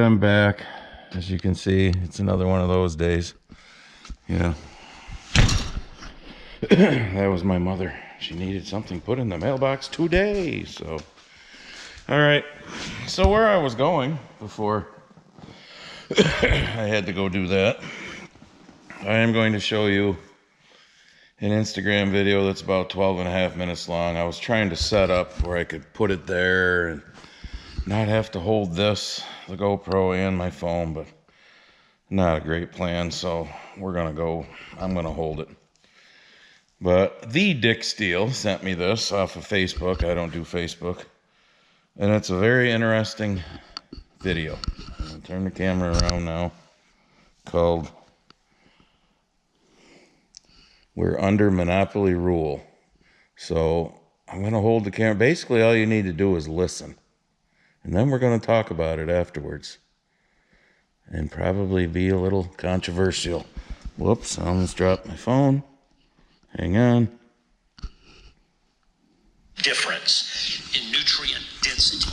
I'm back. As you can see, it's another one of those days. Yeah. That was my mother. She needed something put in the mailbox today, so. All right. So where I was going before I had to go do that, I am going to show you an Instagram video that's about 12 and a half minutes long. I was trying to set up where I could put it there and not have to hold this, the GoPro, and my phone, but not a great plan, so I'm gonna hold it. But the Dick Steele sent me this off of Facebook. I don't do Facebook. And it's a very interesting video. I'm gonna turn the camera around now. Called We're Under Monopoly Rule. So I'm gonna hold the camera. Basically, all you need to do is listen. And then we're gonna talk about it afterwards. And probably be a little controversial. Whoops, I almost dropped my phone. Hang on. Difference in nutrient density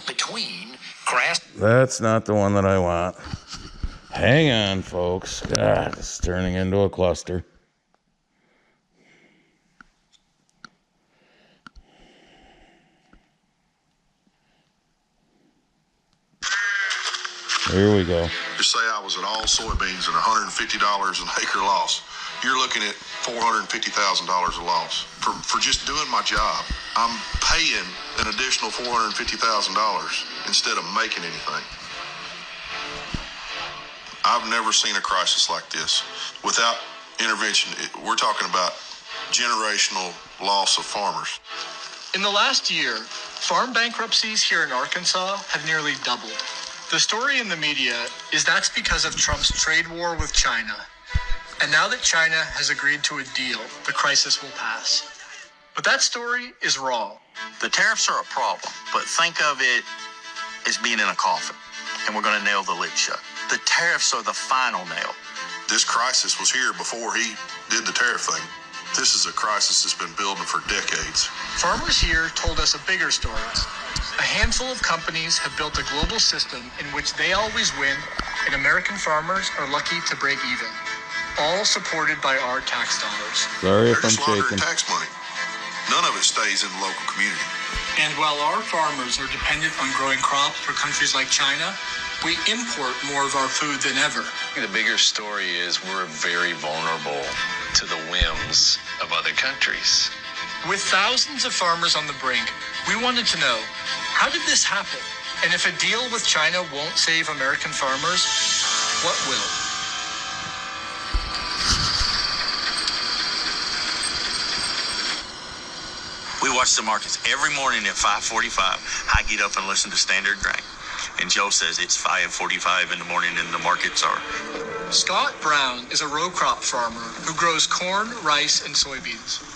between grass. That's not the one that I want. Hang on, folks. God, it's turning into a cluster. Here we go. Just say I was at all soybeans at $150 an acre loss. You're looking at $450,000 a loss. For just doing my job, I'm paying an additional $450,000 instead of making anything. I've never seen a crisis like this. Without intervention, we're talking about generational loss of farmers. In the last year, farm bankruptcies here in Arkansas have nearly doubled. The story in the media is that's because of Trump's trade war with China. And now that China has agreed to a deal, the crisis will pass. But that story is wrong. The tariffs are a problem, but think of it as being in a coffin, and we're going to nail the lid shut. The tariffs are the final nail. This crisis was here before he did the tariff thing. This is a crisis that's been building for decades. Farmers here told us a bigger story. A handful of companies have built a global system in which they always win, and American farmers are lucky to break even. All supported by our tax dollars. Sorry if They're I'm just laundering shaking. tax money. None of it stays in the local community. And while our farmers are dependent on growing crops for countries like China, we import more of our food than ever. The bigger story is we're very vulnerable to the whims of other countries. With thousands of farmers on the brink, we wanted to know, how did this happen? And if a deal with China won't save American farmers, what will? We watch the markets every morning at 5:45. I get up and listen to Standard Grain. And Joe says it's 5:45 in the morning and the markets are. Scott Brown is a row crop farmer who grows corn, rice, and soybeans.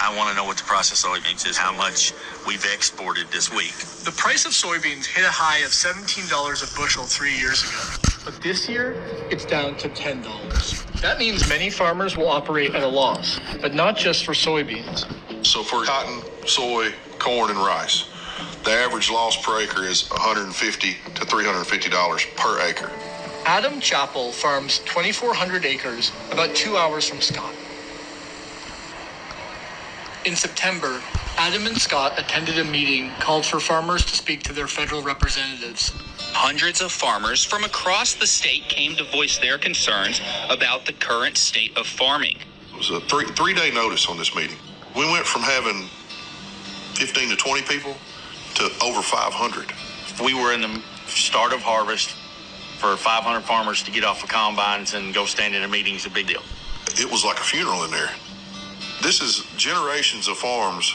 I want to know what the price of soybeans is, how much we've exported this week. The price of soybeans hit a high of $17 a bushel 3 years ago. But this year, it's down to $10. That means many farmers will operate at a loss, but not just for soybeans. So for cotton, soy, corn, and rice, the average loss per acre is $150 to $350 per acre. Adam Chappell farms 2,400 acres about 2 hours from Scott. In September, Adam and Scott attended a meeting called for farmers to speak to their federal representatives. Hundreds of farmers from across the state came to voice their concerns about the current state of farming. It was a three-day notice on this meeting. We went from having 15 to 20 people to over 500. We were in the start of harvest. For 500 farmers to get off of combines and go stand in a meeting is a big deal. It was like a funeral in there. This is generations of farms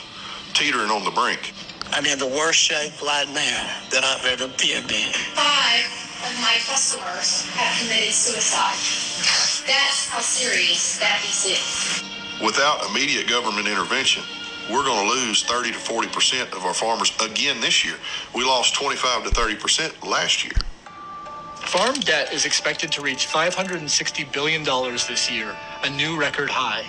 teetering on the brink. I'm in the worst shape right now that I've ever been in. 5 of my customers have committed suicide. That's how serious that is. Without immediate government intervention, we're going to lose 30 to 40% of our farmers again this year. We lost 25 to 30% last year. Farm debt is expected to reach $560 billion this year, a new record high.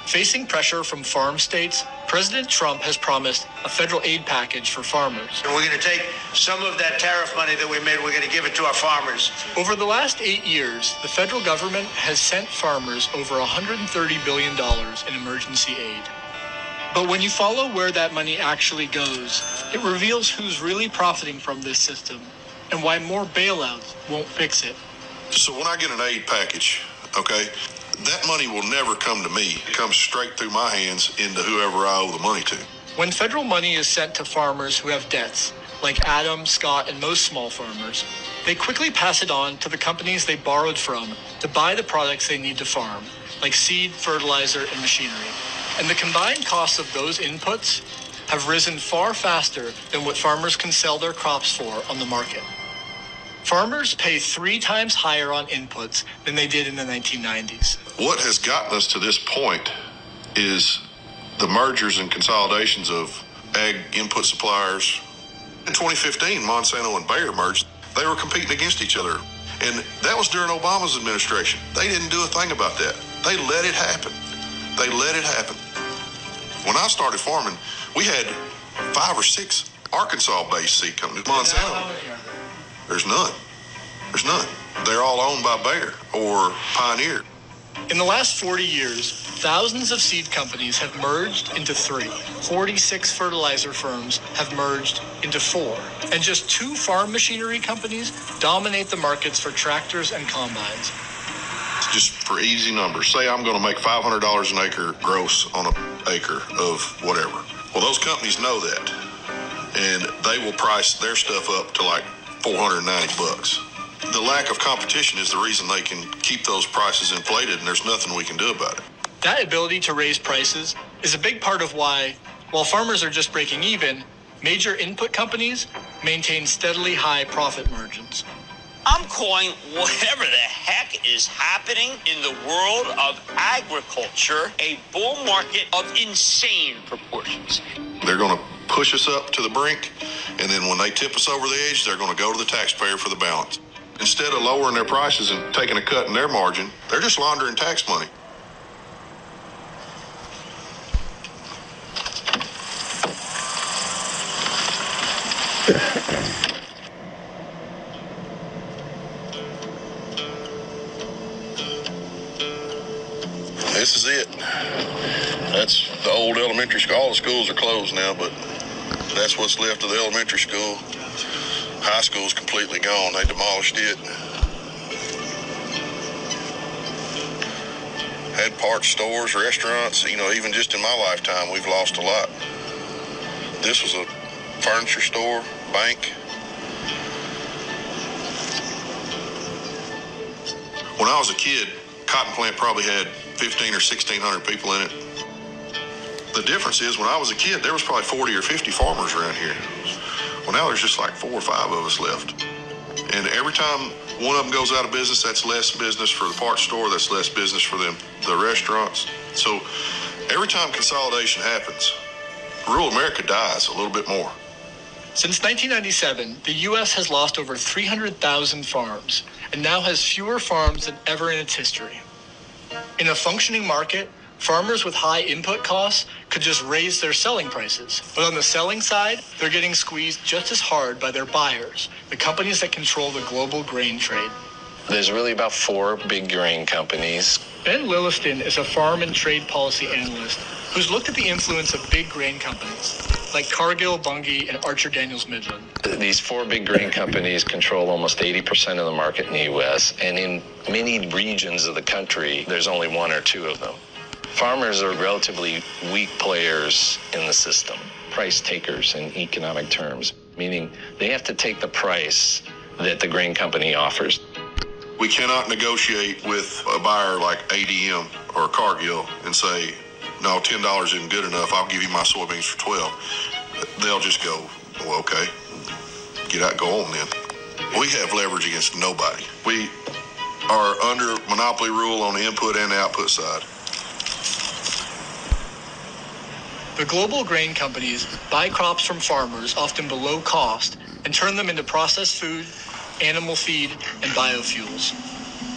Facing pressure from farm states, President Trump has promised a federal aid package for farmers. And we're going to take some of that tariff money that we made, we're going to give it to our farmers. Over the last 8 years, the federal government has sent farmers over $130 billion in emergency aid. But when you follow where that money actually goes, it reveals who's really profiting from this system and why more bailouts won't fix it. So when I get an aid package, okay, that money will never come to me. It comes straight through my hands into whoever I owe the money to. When federal money is sent to farmers who have debts, like Adam, Scott, and most small farmers, they quickly pass it on to the companies they borrowed from to buy the products they need to farm, like seed, fertilizer, and machinery. And the combined costs of those inputs have risen far faster than what farmers can sell their crops for on the market. Farmers pay 3 times higher on inputs than they did in the 1990s. What has gotten us to this point is the mergers and consolidations of ag input suppliers. In 2015, Monsanto and Bayer merged. They were competing against each other. And that was during Obama's administration. They didn't do a thing about that. They let it happen. They let it happen. When I started farming, we had 5 or 6 Arkansas-based seed companies. Monsanto, there's none. There's none. They're all owned by Bayer or Pioneer. In the last 40 years, thousands of seed companies have merged into 3. 46 fertilizer firms have merged into 4. And just 2 farm machinery companies dominate the markets for tractors and combines. Just for easy numbers, say I'm going to make $500 an acre gross on an acre of whatever. Well, those companies know that, and they will price their stuff up to like $490. The lack of competition is the reason they can keep those prices inflated, and there's nothing we can do about it. That ability to raise prices is a big part of why, while farmers are just breaking even, major input companies maintain steadily high profit margins. I'm calling whatever the heck is happening in the world of agriculture a bull market of insane proportions. They're going to push us up to the brink, and then when they tip us over the edge, they're going to go to the taxpayer for the balance. Instead of lowering their prices and taking a cut in their margin, they're just laundering tax money. This is it. That's the old elementary school. All the schools are closed now, but that's what's left of the elementary school. High school's completely gone. They demolished it. Had parts stores, restaurants. You know, even just in my lifetime, we've lost a lot. This was a furniture store, bank. When I was a kid, cotton plant probably had 1,500 or 1,600 people in it. The difference is when I was a kid, there was probably 40 or 50 farmers around here. Well, now there's just like 4 or 5 of us left. And every time one of them goes out of business, that's less business for the parts store, that's less business for the restaurants. So every time consolidation happens, rural America dies a little bit more. Since 1997, the U.S. has lost over 300,000 farms and now has fewer farms than ever in its history. In a functioning market, farmers with high input costs could just raise their selling prices. But on the selling side, they're getting squeezed just as hard by their buyers, the companies that control the global grain trade. There's really about 4 big grain companies. Ben Lilliston is a farm and trade policy analyst who's looked at the influence of big grain companies like Cargill, Bunge, and Archer Daniels Midland. These 4 big grain companies control almost 80% of the market in the U.S., and in many regions of the country, there's only 1 or 2 of them. Farmers are relatively weak players in the system, price takers in economic terms, meaning they have to take the price that the grain company offers. We cannot negotiate with a buyer like ADM or Cargill and say, no, $10 isn't good enough. I'll give you my soybeans for $12. They'll just go, well, okay, get out, go on then. We have leverage against nobody. We are under monopoly rule on the input and the output side. The global grain companies buy crops from farmers often below cost and turn them into processed food, animal feed, and biofuels.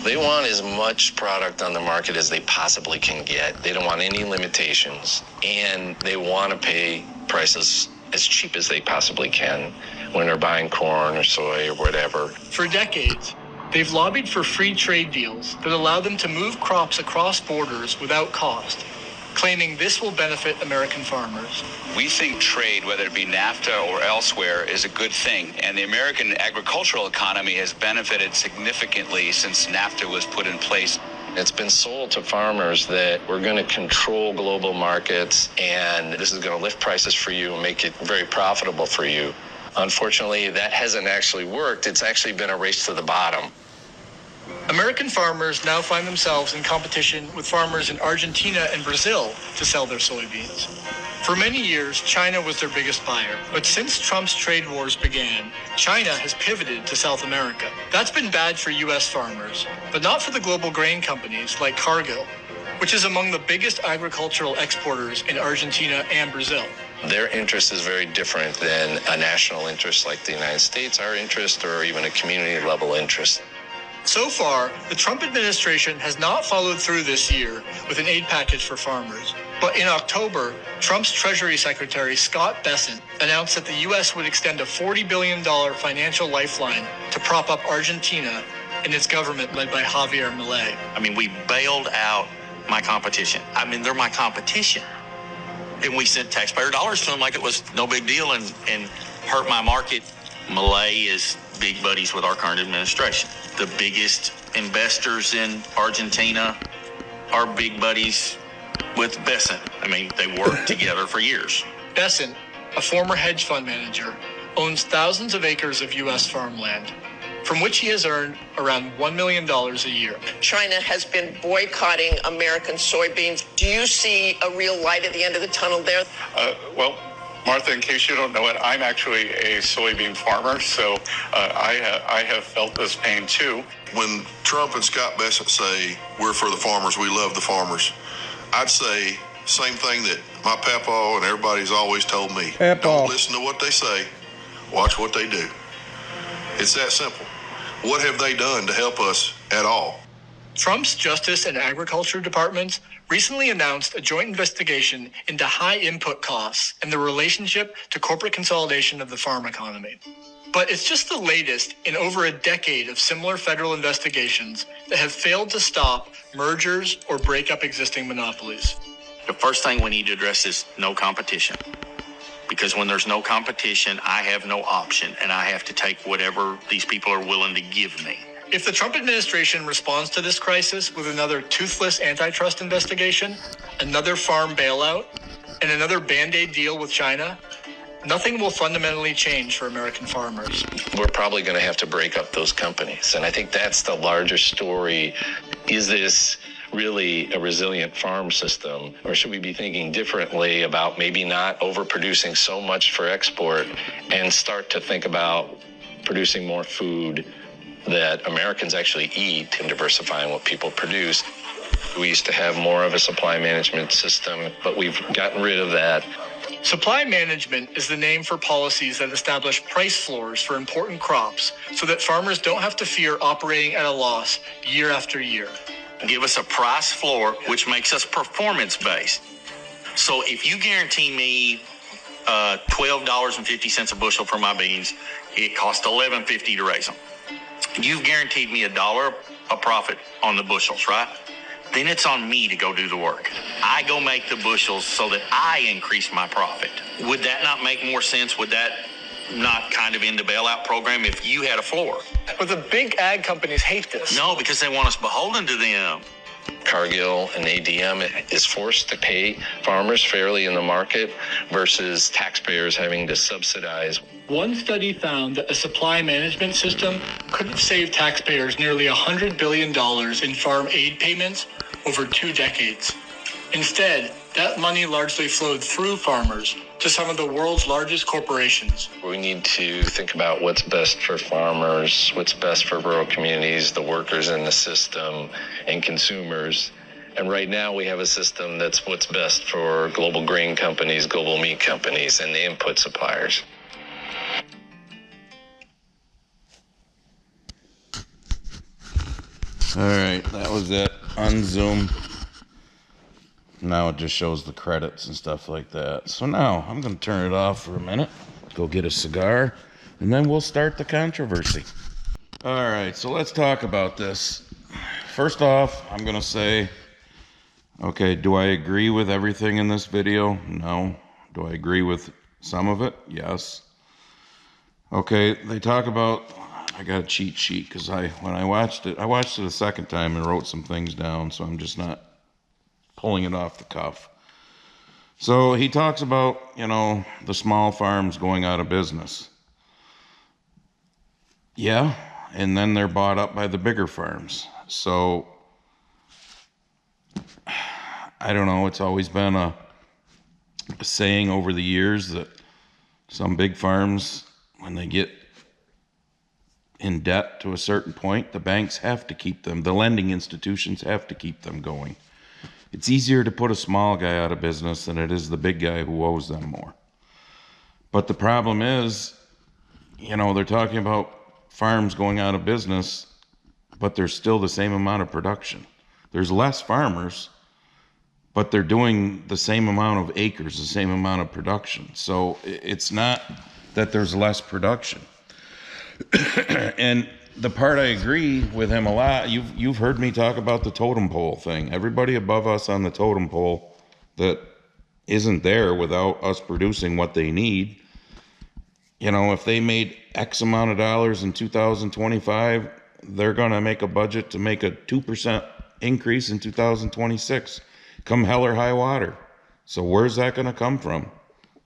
They want as much product on the market as they possibly can get. They don't want any limitations, and they want to pay prices as cheap as they possibly can when they're buying corn or soy or whatever. For decades, they've lobbied for free trade deals that allow them to move crops across borders without cost, claiming this will benefit American farmers. We think trade, whether it be NAFTA or elsewhere, is a good thing, and the American agricultural economy has benefited significantly since NAFTA was put in place. It's been sold to farmers that we're going to control global markets, and this is going to lift prices for you and make it very profitable for you. Unfortunately, that hasn't actually worked. It's actually been a race to the bottom. American farmers now find themselves in competition with farmers in Argentina and Brazil to sell their soybeans. For many years, China was their biggest buyer, but since Trump's trade wars began, China has pivoted to South America. That's been bad for U.S. farmers, but not for the global grain companies like Cargill, which is among the biggest agricultural exporters in Argentina and Brazil. Their interest is very different than a national interest like the United States, our interest, or even a community level interest. So far, the Trump administration has not followed through this year with an aid package for farmers. But in October, Trump's Treasury Secretary Scott Bessent announced that the U.S. would extend a $40 billion financial lifeline to prop up Argentina and its government led by Javier Milei. I mean, we bailed out my competition. I mean, they're my competition. And we sent taxpayer dollars to them like it was no big deal and hurt my market. Milei is big buddies with our current administration. The biggest investors in Argentina are big buddies with Bessent. I mean, they worked together for years. Bessent, a former hedge fund manager, owns thousands of acres of U.S. farmland, from which he has earned around $1 million a year. China has been boycotting American soybeans. Do you see a real light at the end of the tunnel there? Well, Martha, in case you don't know it, I'm actually a soybean farmer, so I have felt this pain too. When Trump and Scott Bessent say, we're for the farmers, we love the farmers, I'd say same thing that my papaw and everybody's always told me. Don't listen to what they say, watch what they do. It's that simple. What have they done to help us at all? Trump's Justice and Agriculture departments recently announced a joint investigation into high input costs and the relationship to corporate consolidation of the farm economy. But it's just the latest in over a decade of similar federal investigations that have failed to stop mergers or break up existing monopolies. The first thing we need to address is no competition. Because when there's no competition, I have no option, and I have to take whatever these people are willing to give me. If the Trump administration responds to this crisis with another toothless antitrust investigation, another farm bailout, and another Band-Aid deal with China, nothing will fundamentally change for American farmers. We're probably going to have to break up those companies. And I think that's the larger story. Is this really a resilient farm system, or should we be thinking differently about maybe not overproducing so much for export and start to think about producing more food that Americans actually eat and diversifying what people produce? We used to have more of a supply management system, but we've gotten rid of that. Supply management is the name for policies that establish price floors for important crops so that farmers don't have to fear operating at a loss year after year. Give us a price floor, which makes us performance-based. So if you guarantee me $12.50 a bushel for my beans, it costs $11.50 to raise them. You've guaranteed me $1 a profit on the bushels, right? Then it's on me to go do the work. I go make the bushels so that I increase my profit. Would that not make more sense? Would that not kind of end the bailout program if you had a floor? But the big ag companies hate this. No, because they want us beholden to them. Cargill and ADM is forced to pay farmers fairly in the market versus taxpayers having to subsidize. One study found that a supply management system could have saved taxpayers nearly $100 billion in farm aid payments over 2 decades. Instead, that money largely flowed through farmers to some of the world's largest corporations. We need to think about what's best for farmers, what's best for rural communities, the workers in the system, and consumers. And right now we have a system that's what's best for global grain companies, global meat companies, and the input suppliers. All right, that was it. Unzoom. Now it just shows the credits and stuff like that. So now I'm going to turn it off for a minute, go get a cigar, and then we'll start the controversy. All right, so let's talk about this. First off, I'm going to say, okay, do I agree with everything in this video? No. Do I agree with some of it? Yes. Okay, they talk about, I got a cheat sheet because when I watched it a second time and wrote some things down, so I'm just not pulling it off the cuff. So he talks about, the small farms going out of business. Yeah, and then they're bought up by the bigger farms. So, I don't know, it's always been a saying over the years that some big farms, when they get in debt to a certain point, the banks have to keep them, the lending institutions have to keep them going. It's easier to put a small guy out of business than it is the big guy who owes them more. But the problem is, they're talking about farms going out of business, but there's still the same amount of production. There's less farmers, but they're doing the same amount of acres, the same amount of production. So it's not that there's less production. And the part I agree with him a lot, you've heard me talk about the totem pole thing. Everybody above us on the totem pole that isn't there without us producing what they need, if they made X amount of dollars in 2025, they're going to make a budget to make a 2% increase in 2026, come hell or high water. So where's that going to come from?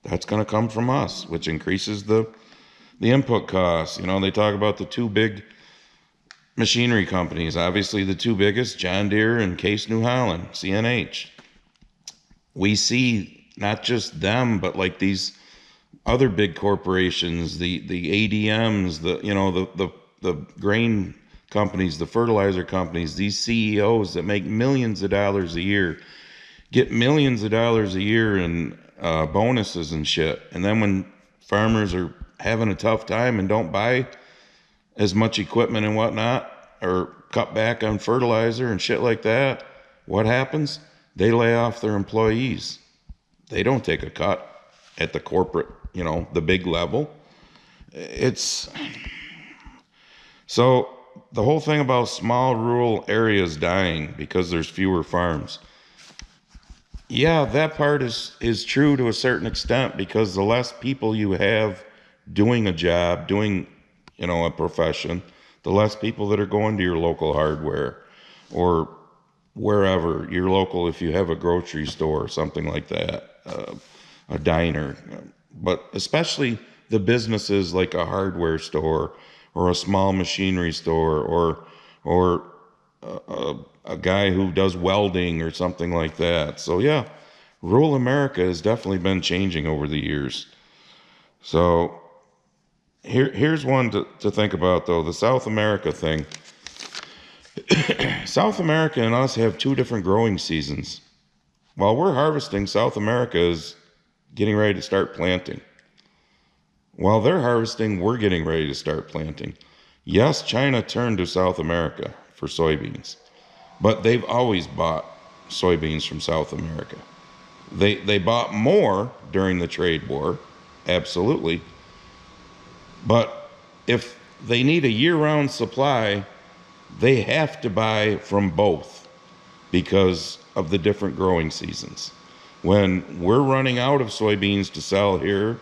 That's going to come from us, which increases the input costs. They talk about the two big machinery companies, obviously the two biggest, John Deere and Case New Holland, CNH. We see not just them, but like these other big corporations, the ADMs, the grain companies, the fertilizer companies, these CEOs that make millions of dollars a year, get millions of dollars a year in bonuses and shit. And then when farmers are having a tough time and don't buy as much equipment and whatnot, or cut back on fertilizer and shit like that, what happens? They lay off their employees. They don't take a cut at the corporate, the big level. So the whole thing about small rural areas dying because there's fewer farms. Yeah, that part is true to a certain extent, because the less people you have doing a job, doing a profession, the less people that are going to your local hardware or wherever, your local, if you have a grocery store or something like that, a diner, but especially the businesses like a hardware store or a small machinery store or a guy who does welding or something like that. So yeah, rural America has definitely been changing over the years. So here's one to think about, though, the South America thing. South America and us have two different growing seasons. While we're harvesting, South America is getting ready to start planting. While they're harvesting, we're getting ready to start planting. Yes, China turned to South America for soybeans, but they've always bought soybeans from South America. They bought more during the trade war, absolutely. But if they need a year-round supply, they have to buy from both because of the different growing seasons. When we're running out of soybeans to sell here,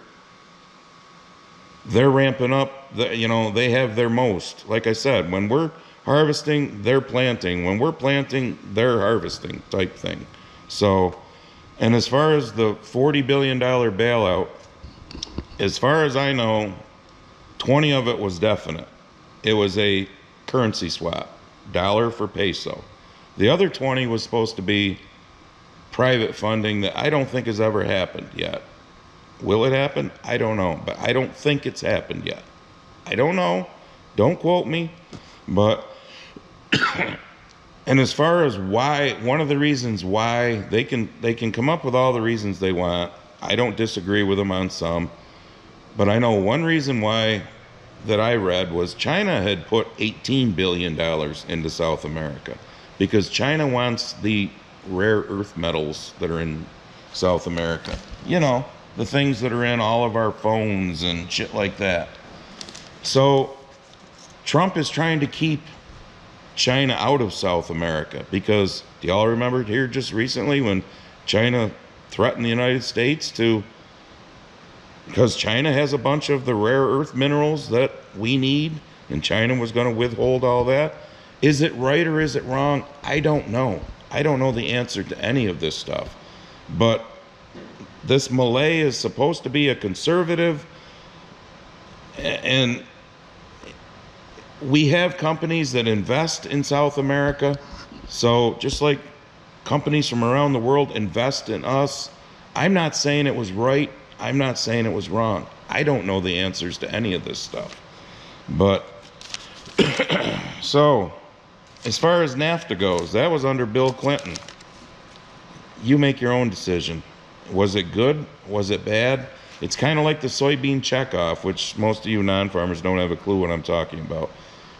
they're ramping up. They have their most. Like I said, when we're harvesting, they're planting. When we're planting, they're harvesting type thing. So, and as far as the $40 billion bailout, as far as I know, 20 of it was definite. It was a currency swap, dollar for peso. The other 20 was supposed to be private funding that I don't think has ever happened yet. Will it happen? I don't know, but I don't think it's happened yet. I don't know. Don't quote me. But, and as far as why, one of the reasons why they can come up with all the reasons they want. I don't disagree with them on some. But I know one reason why that I read was China had put $18 billion into South America because China wants the rare earth metals that are in South America. You know, the things that are in all of our phones and shit like that. So Trump is trying to keep China out of South America because, do y'all remember here just recently when China threatened the United States because China has a bunch of the rare earth minerals that we need, and China was going to withhold all that? Is it right or is it wrong? I don't know. I don't know the answer to any of this stuff. But this Malay is supposed to be a conservative, and we have companies that invest in South America. So just like companies from around the world invest in us, I'm not saying it was right. I'm not saying it was wrong. I don't know the answers to any of this stuff. But so as far as NAFTA goes, that was under Bill Clinton. You make your own decision. Was it good? Was it bad? It's kind of like the soybean checkoff, which most of you non-farmers don't have a clue what I'm talking about.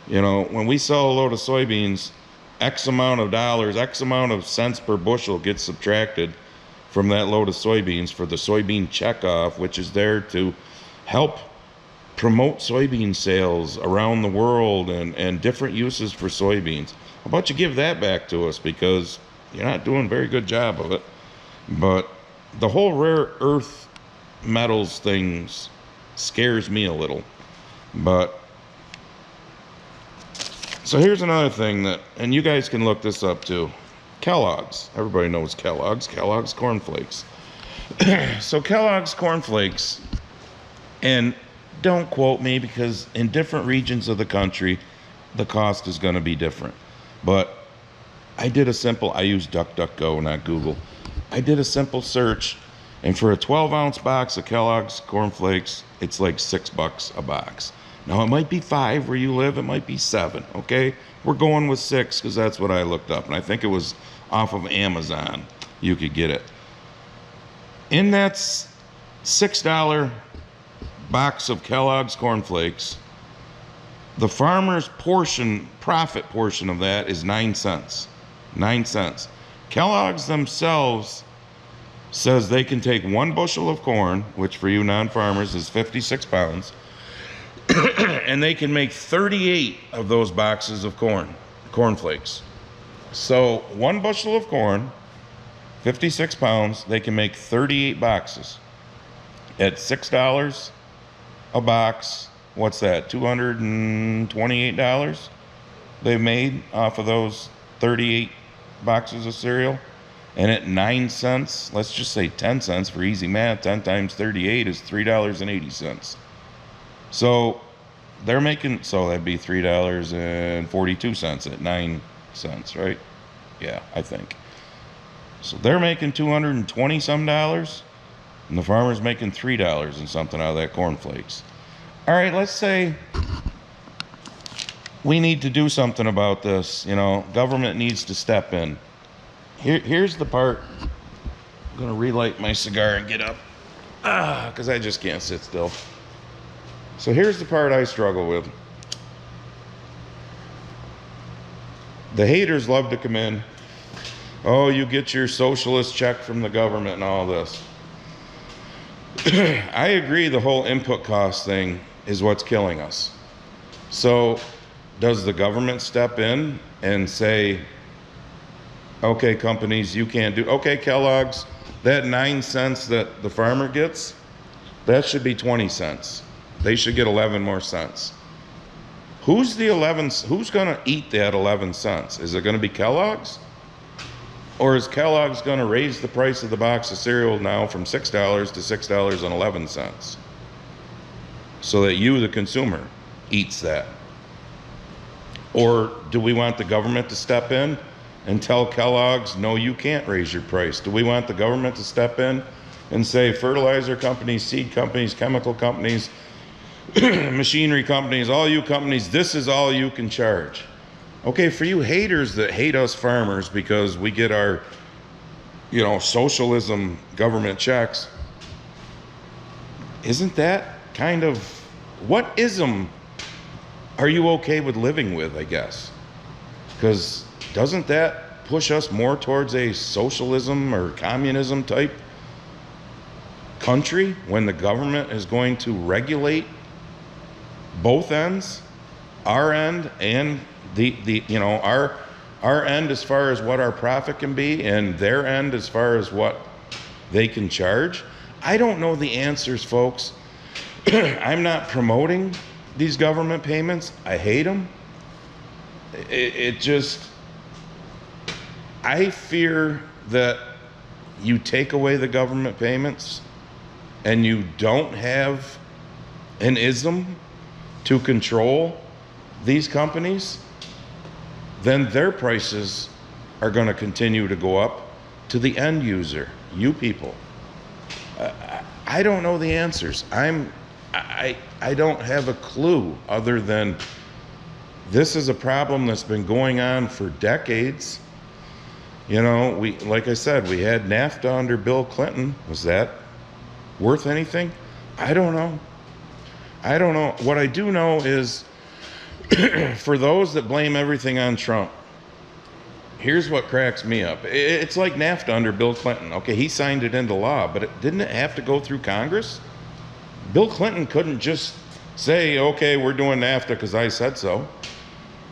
You know, when we sell a load of soybeans, X amount of dollars, X amount of cents per bushel gets subtracted from that load of soybeans for the soybean checkoff, which is there to help promote soybean sales around the world and different uses for soybeans. How about you give that back to us, because you're not doing a very good job of it. But the whole rare earth metals things scares me a little. But so here's another thing that, and you guys can look this up too. Kellogg's. Everybody knows Kellogg's. Kellogg's cornflakes. So Kellogg's cornflakes, and don't quote me because in different regions of the country, the cost is going to be different. But I used DuckDuckGo, not Google. I did a simple search, and for a 12-ounce box of Kellogg's cornflakes, it's like $6 a box. Now, it might be 5 where you live, it might be 7, okay? We're going with 6 because that's what I looked up, and I think it was off of Amazon. You could get it. In that $6 box of Kellogg's cornflakes, the farmer's profit portion of that is 9 cents. 9 cents. Kellogg's themselves says they can take 1 bushel of corn, which for you non-farmers is 56 pounds, and they can make 38 of those boxes of cornflakes. So 1 bushel of corn, 56 pounds, they can make 38 boxes. At $6 a box, what's that, $228 they've made off of those 38 boxes of cereal? And at 9 cents, let's just say 10 cents for easy math, 10 times 38 is $3.80. So they're making, so that'd be $3.42 at 9 cents, right? Yeah, I think. So they're making $220 some, and the farmer's making $3 and something out of that cornflakes. All right, let's say we need to do something about this. You know, government needs to step in. Here's the part. I'm gonna relight my cigar and get up, because I just can't sit still. So here's the part I struggle with. The haters love to come in. Oh, you get your socialist check from the government and all this. I agree the whole input cost thing is what's killing us. So does the government step in and say, okay, companies, you can't do, okay, Kellogg's, that 9 cents that the farmer gets, that should be 20 cents. They should get 11 more cents. Who's gonna eat that 11 cents? Is it gonna be Kellogg's? Or is Kellogg's gonna raise the price of the box of cereal now from $6 to $6.11? So that you, the consumer, eats that? Or do we want the government to step in and tell Kellogg's, no, you can't raise your price? Do we want the government to step in and say, fertilizer companies, seed companies, chemical companies, machinery companies, all you companies, this is all you can charge? Okay, for you haters that hate us farmers because we get our, socialism government checks, isn't that kind of, what ism are you okay with living with, I guess? Because doesn't that push us more towards a socialism or communism type country when the government is going to regulate both ends, our end and the you know, our end as far as what our profit can be and their end as far as what they can charge? I don't know the answers, folks. I'm not promoting these government payments. I hate them. It just, I fear that you take away the government payments and you don't have an ism to control these companies, then their prices are going to continue to go up to the end user, you people. I don't know the answers. I don't have a clue other than this is a problem that's been going on for decades. You know, like I said, we had NAFTA under Bill Clinton. Was that worth anything? I don't know. What I do know is for those that blame everything on Trump, here's what cracks me up. It's like NAFTA under Bill Clinton. Okay, he signed it into law, but didn't it have to go through Congress? Bill Clinton couldn't just say, okay, we're doing NAFTA because I said so.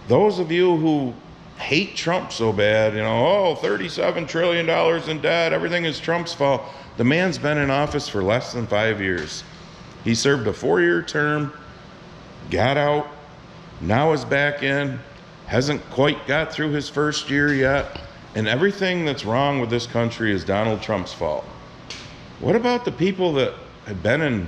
Those of you who hate Trump so bad, you know, oh, $37 trillion in debt, everything is Trump's fault. The man's been in office for less than 5 years. He served a 4-year term, got out, now is back in, hasn't quite got through his first year yet, and everything that's wrong with this country is Donald Trump's fault. What about the people that have been in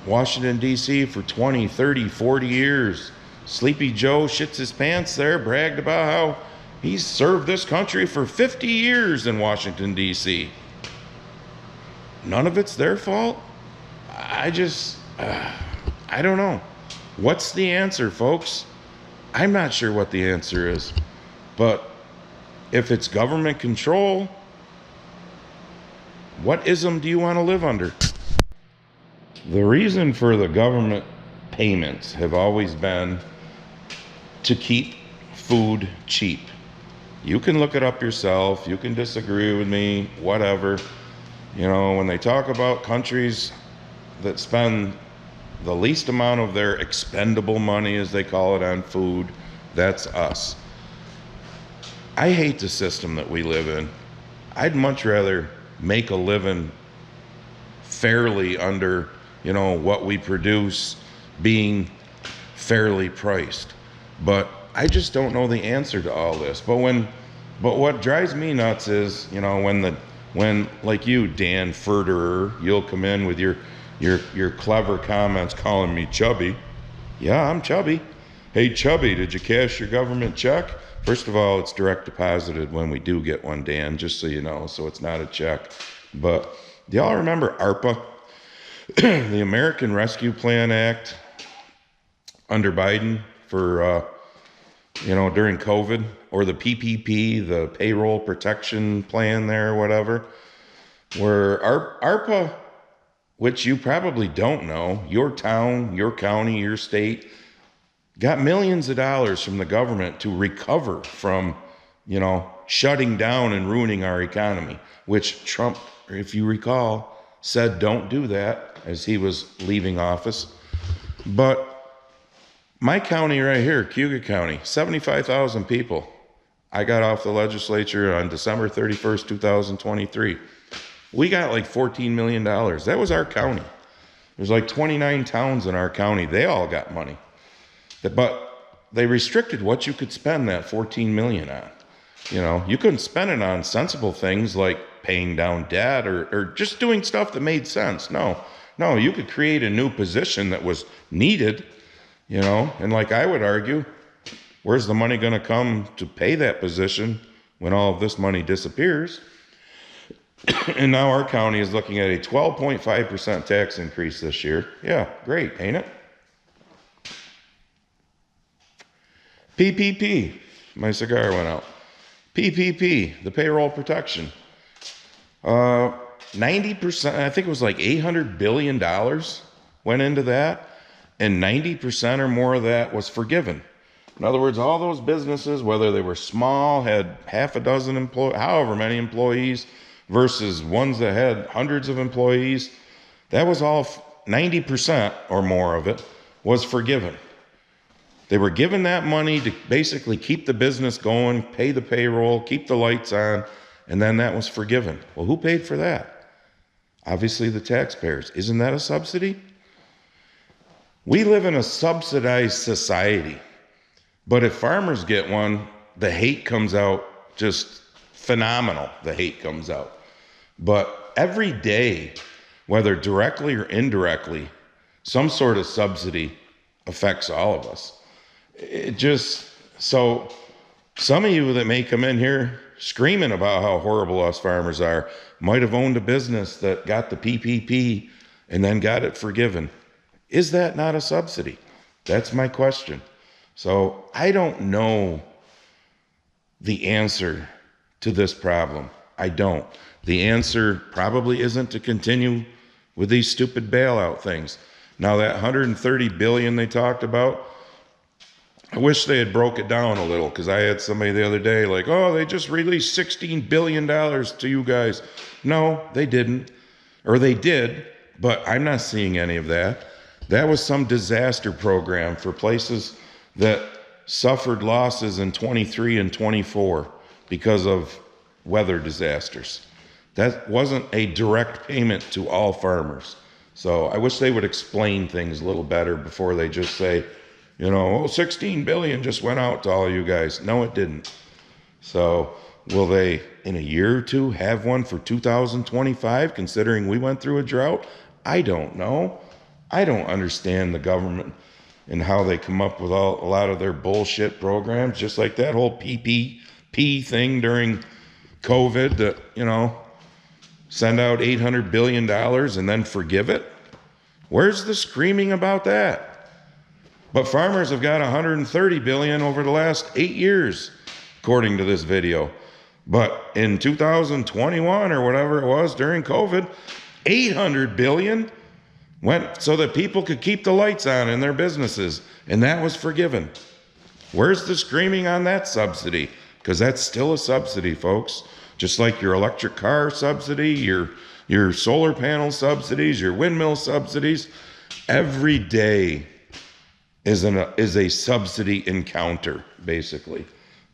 Washington, D.C. for 20, 30, 40 years? Sleepy Joe shits his pants there, bragged about how he's served this country for 50 years in Washington, D.C. None of it's their fault? I don't know. What's the answer, folks? I'm not sure what the answer is. But if it's government control, what ism do you want to live under? The reason for the government payments have always been to keep food cheap. You can look it up yourself. You can disagree with me, whatever. You know, when they talk about countries that spend the least amount of their expendable money, as they call it, on food, that's us. I hate the system that we live in. I'd much rather make a living fairly under, you know, what we produce being fairly priced. But I just don't know the answer to all this. But what drives me nuts is, you know, when like you, Dan Ferderer, you'll come in with your clever comments calling me chubby. Yeah, I'm chubby. Hey, chubby, did you cash your government check? First of all, it's direct deposited when we do get one, Dan, just so you know, so it's not a check. But do y'all remember ARPA? The American Rescue Plan Act under Biden for, you know, during COVID, or the PPP, the payroll protection plan there, or whatever, where ARPA, which you probably don't know, your town, your county, your state, got millions of dollars from the government to recover from, you know, shutting down and ruining our economy, which Trump, if you recall, said don't do that as he was leaving office. But my county right here, Cayuga County, 75,000 people. I got off the legislature on December 31st, 2023. We got like $14 million. That was our county. There's like 29 towns in our county. They all got money. But they restricted what you could spend that $14 million on. You know, you couldn't spend it on sensible things like paying down debt or just doing stuff that made sense. No, you could create a new position that was needed, you know, and like I would argue, where's the money going to come to pay that position when all of this money disappears? And now our county is looking at a 12.5% tax increase this year. Yeah, great, ain't it? PPP, my cigar went out. PPP, the payroll protection. 90%, I think it was like $800 billion went into that. and 90% or more of that was forgiven. In other words, all those businesses, whether they were small, had half a dozen employees, however many employees, versus ones that had hundreds of employees, that was all 90% or more of it was forgiven. They were given that money to basically keep the business going, pay the payroll, keep the lights on, and then that was forgiven. Well, who paid for that? Obviously the taxpayers. Isn't that a subsidy? We live in a subsidized society. But if farmers get one, the hate comes out just phenomenal. The hate comes out. But every day, whether directly or indirectly, some sort of subsidy affects all of us. So some of you that may come in here screaming about how horrible us farmers are might have owned a business that got the PPP and then got it forgiven. Is that not a subsidy? That's my question. So I don't know the answer to this problem. I don't. The answer probably isn't to continue with these stupid bailout things. Now that 130 billion they talked about, I wish they had broke it down a little, because I had somebody the other day like, oh, they just released $16 billion to you guys. No, they didn't. Or they did, but I'm not seeing any of that. That was some disaster program for places that suffered losses in 23 and 24 because of weather disasters. That wasn't a direct payment to all farmers. So I wish they would explain things a little better before they just say, you know, oh, 16 billion just went out to all you guys. No, it didn't. So will they, in a year or two, have one for 2025, considering we went through a drought? I don't know. I don't understand the government and how they come up with a lot of their bullshit programs, just like that whole PPP thing during COVID that, you know, send out $800 billion and then forgive it. Where's the screaming about that? But farmers have got 130 billion over the last 8 years, according to this video. But in 2021 or whatever it was during COVID, 800 billion went so that people could keep the lights on in their businesses, and that was forgiven. Where's the screaming on that subsidy? Because that's still a subsidy, folks. Just like your electric car subsidy, your solar panel subsidies, your windmill subsidies. Every day is a subsidy encounter, basically.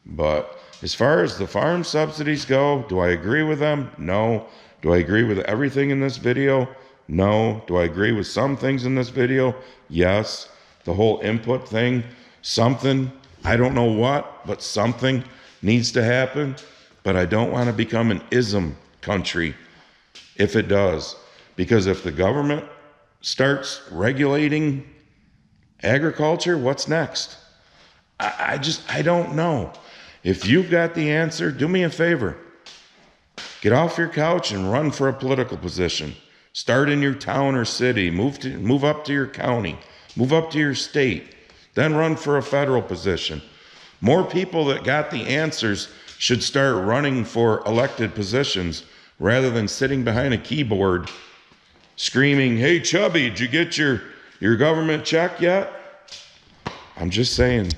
But as far as the farm subsidies go, do I agree with them? No. Do I agree with everything in this video? No. Do I agree with some things in this video? Yes. The whole input thing, something, I don't know what, but something needs to happen. But I don't want to become an ism country if it does. Because if the government starts regulating agriculture, what's next? I don't know. If you've got the answer, do me a favor. Get off your couch and run for a political position. Start in your town or city. Move up to your county. Move up to your state. Then run for a federal position. More people that got the answers should start running for elected positions rather than sitting behind a keyboard screaming, hey, Chubby, did you get your government check yet? I'm just saying.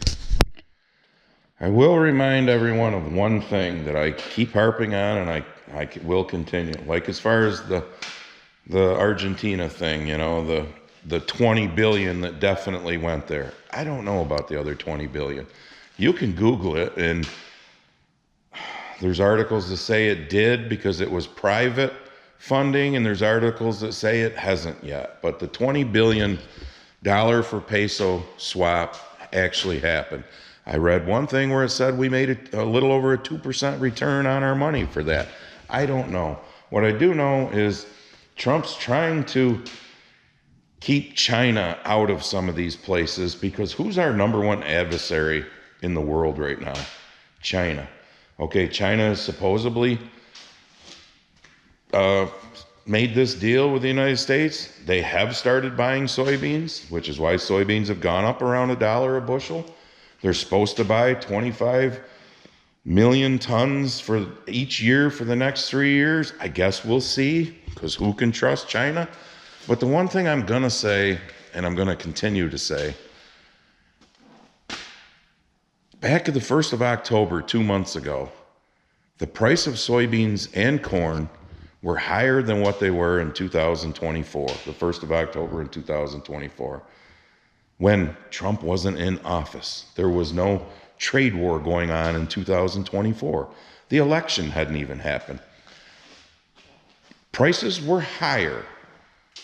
I will remind everyone of one thing that I keep harping on, and I will continue. Like as far as the Argentina thing, you know, the 20 billion that definitely went there. I don't know about the other 20 billion. You can Google it, and there's articles that say it did because it was private funding, and there's articles that say it hasn't yet. But the $20 billion for peso swap actually happened. I read one thing where it said we made a little over a 2% return on our money for that. I don't know. What I do know is Trump's trying to keep China out of some of these places, because who's our number one adversary in the world right now? China. Okay, China has supposedly made this deal with the United States. They have started buying soybeans, which is why soybeans have gone up around $1 a bushel. They're supposed to buy 25 million tons for each year for the next 3 years. I guess we'll see, because who can trust China? But the one thing I'm going to say, and I'm going to continue to say, back at the 1st of October, 2 months ago, the price of soybeans and corn were higher than what they were in 2024, the 1st of October in 2024, when Trump wasn't in office. There was no trade war going on in 2024. The election hadn't even happened. Prices were higher.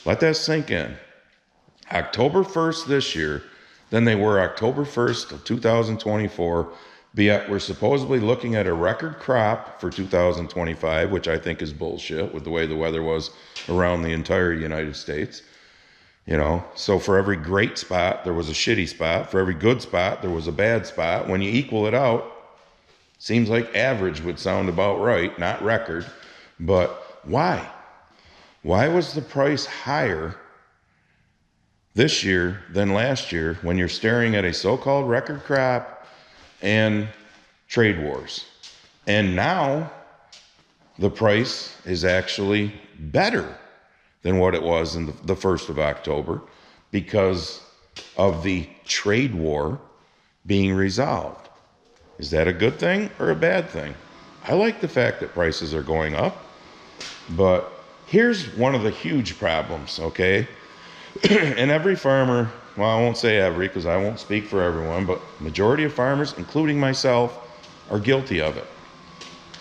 Let that sink in. October 1st this year than they were October 1st of 2024, yet we're supposedly looking at a record crop for 2025, which I think is bullshit with the way the weather was around the entire United States. You know, so for every great spot, there was a shitty spot. For every good spot, there was a bad spot. When you equal it out, seems like average would sound about right, not record. But why? Why was the price higher this year than last year when you're staring at a so-called record crop and trade wars? And now the price is actually better than what it was in the 1st of October because of the trade war being resolved. Is that a good thing or a bad thing? I like the fact that prices are going up, but here's one of the huge problems, okay? And every farmer, well, I won't say every because I won't speak for everyone, but majority of farmers, including myself, are guilty of it.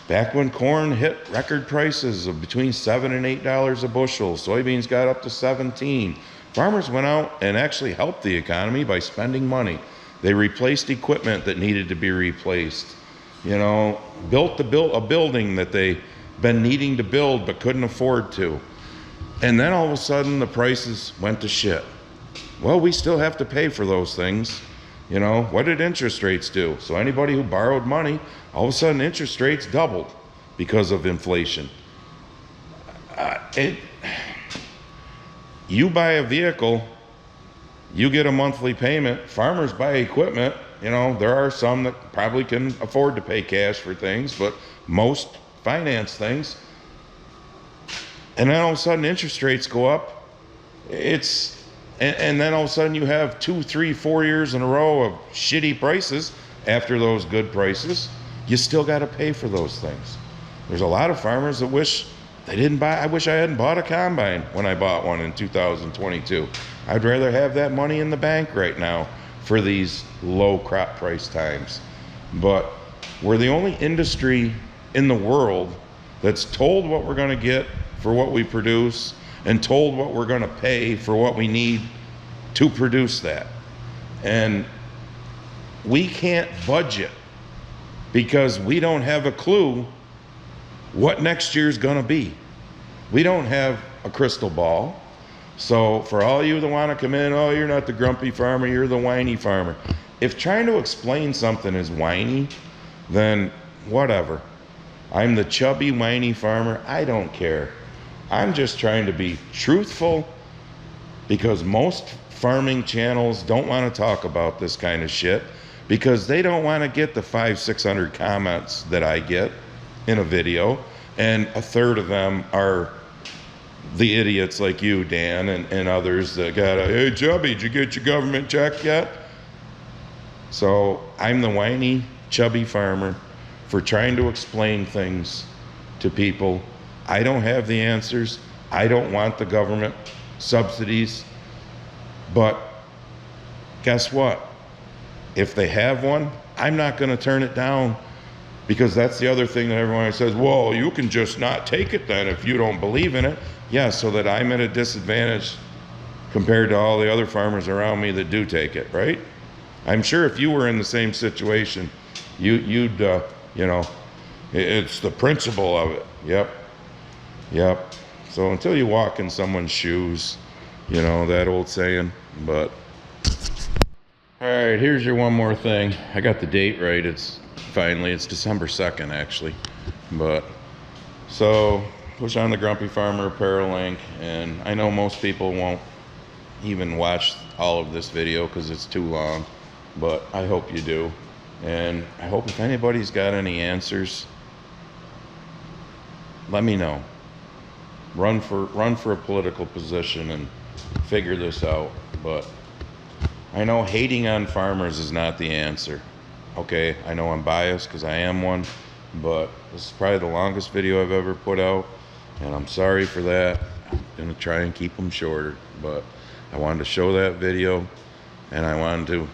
Back when corn hit record prices of between $7 and $8 a bushel, soybeans got up to 17. Farmers went out and actually helped the economy by spending money. They replaced equipment that needed to be replaced. You know, built a building that they been needing to build but couldn't afford to. And then all of a sudden the prices went to shit. Well, we still have to pay for those things. You know, what did interest rates do? So anybody who borrowed money, all of a sudden interest rates doubled because of inflation. You buy a vehicle, you get a monthly payment. Farmers buy equipment. You know, there are some that probably can afford to pay cash for things, but most finance things. And then all of a sudden interest rates go up. And then all of a sudden you have 2, 3, 4 years in a row of shitty prices after those good prices. You still got to pay for those things. There's a lot of farmers that wish they didn't buy. I wish I hadn't bought a combine when I bought one in 2022. I'd rather have that money in the bank right now for these low crop price times. But we're the only industry in the world that's told what we're going to get for what we produce and told what we're going to pay for what we need to produce that. And we can't budget because we don't have a clue what next year's going to be. We don't have a crystal ball. So for all you that want to come in, oh, you're not the grumpy farmer, you're the whiny farmer. If trying to explain something is whiny, then whatever. I'm the chubby, whiny farmer. I don't care. I'm just trying to be truthful because most farming channels don't want to talk about this kind of shit because they don't want to get the 500-600 comments that I get in a video, and a third of them are the idiots like you, Dan, and others that got a, hey, chubby, did you get your government check yet? So I'm the whiny, chubby farmer for trying to explain things to people. I don't have the answers. I don't want the government subsidies. But guess what? If they have one, I'm not going to turn it down, because that's the other thing that everyone says, well, you can just not take it then if you don't believe in it. Yeah, so that I'm at a disadvantage compared to all the other farmers around me that do take it, right? I'm sure if you were in the same situation, you'd you know, it's the principle of it. Yep. So until you walk in someone's shoes, you know, that old saying. But all right, here's your one more thing. I got the date right. It's December 2nd actually. But so push on the Grumpy Farmer apparel link, and I know most people won't even watch all of this video because it's too long, but I hope you do. And I hope if anybody's got any answers, let me know. run for a political position and figure this out. But I know hating on farmers is not the answer. Okay, I know I'm biased because I am one, but this is probably the longest video I've ever put out, and I'm sorry for that. I'm gonna try and keep them shorter, but I wanted to show that video, and I wanted to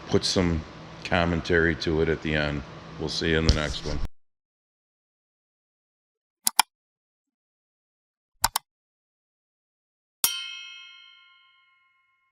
put some commentary to it at the end. We'll see you in the next one.